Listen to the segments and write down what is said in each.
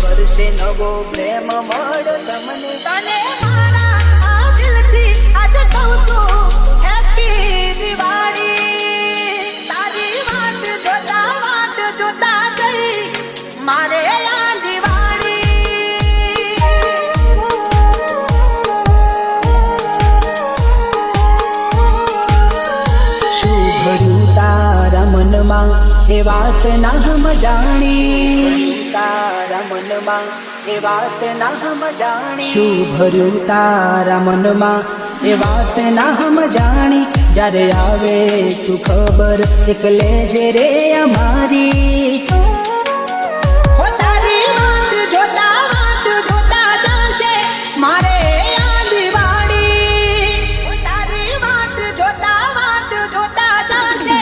વર્ષે નવો પ્રેમ મળે તમને. તને મારા આ દિલથી આજે કહું છું હેપી દિવાળી. તારી વાટ જોતા જઈ મારે આ દિવાળી. શું ભર્યું તારા મનમાં એ વાત ના હમ જાણી. તારા મનમાં એ વાત ના હમ જાણી. શું ભર્યું તારા મનમાં એ વાત ના હમ જાણી. જ્યારે આવે તું ખબર એકલે જે રે અમારી. હો તારી વાટ જોતા જશે મારે આ દિવાળી. હો તારી વાટ જોતા જશે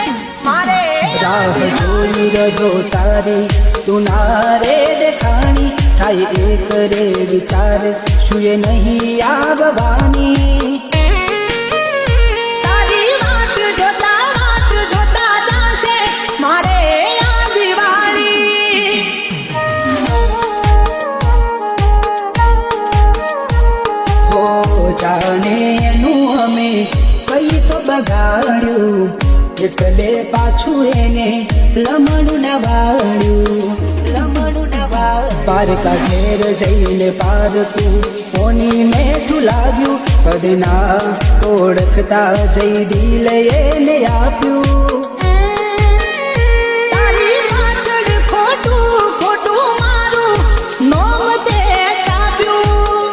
મારે રાહ જોઈ રહ્યો તારી તું ના રે દેખાણી. થાય એક રે વિચાર શું એ નહીં આવવાની. તારી વાટ જોતા જશે મારે આ દિવાળી. હો જાણે એનું અમે કઈ તો બગાડ્યું. એટલે પાછું એને લમણું ના વાળ્યું. પારકા ઘેર જઈને પારકું કોની મેઠું લાગ્યું. કદના ઓળખતા જઈ દિલ એને આપ્યું. તારી પાછળ ખોટું મારું નોમ તે છાપ્યું.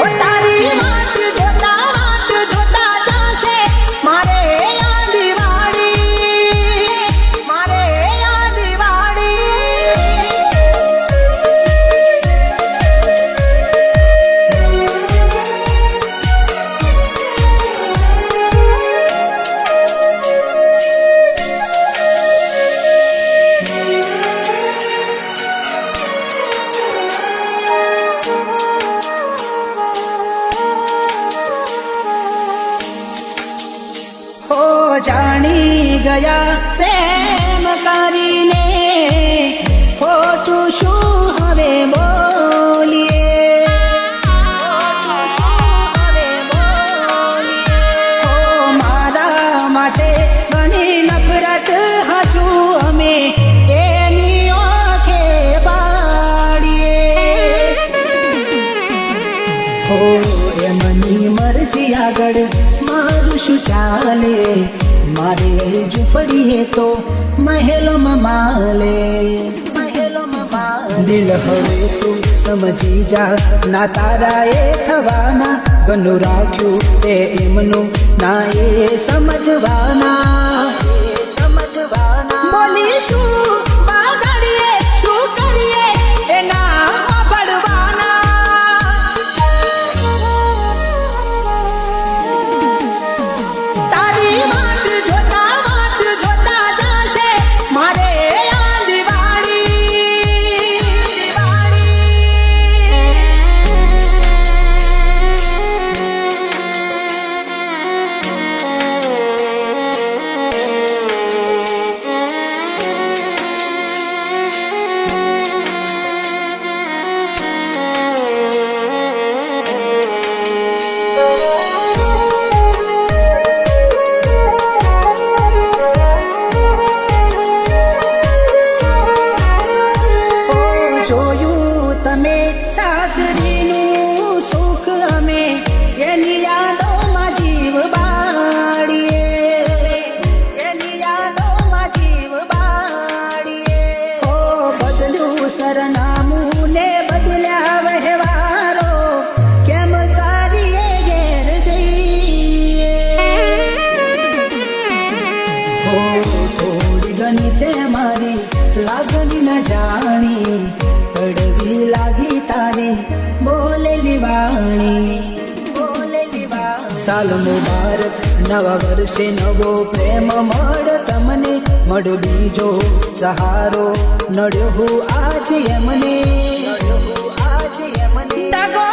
ઓ તારી વાટ જોતા જશે મારે આ દિવાળી. મારે આ દિવાળી. હો જાણી ગયા પ્રેમ કરીને ખોટું શું હવે બોલીએ. હો મારા માટે ઘણી નફરત હજુ અમે એની ઓખે બાળીએ. હો એમની મરજી આગળ મારું શું ચાલે. મારે ઝૂંપડીએ તો મહેલોમાં માલે. દિલ હવે તું સમજી જા ના તારા એ થવાના. ગનું રાખ્યું તે એમનું ના એ સમજવાના. બોલીશું બાગડીએ શું કરીએ એના સાંભળવાના. તારી વાટ જોતા જશે મારે આ દિવાળી. જોયું તમે સાસરીનું સુખ અમે એની યાદોમાં જીવ બાળીએ. હો બદલ્યું સરનામું ને બદલ્યા વહેવારો કેમ કરીએ ઘેર જઈએ. હો થોડી ઘણી તે મારી લાગણી ન જાણી. કડવી લાગી તારી બોલેલી વાણી. સાલ મુબારક નવા વર્ષે નવો પ્રેમ મળ તમને. મળ બીજો સહારો નડ્યો હું આજ એમને. દગો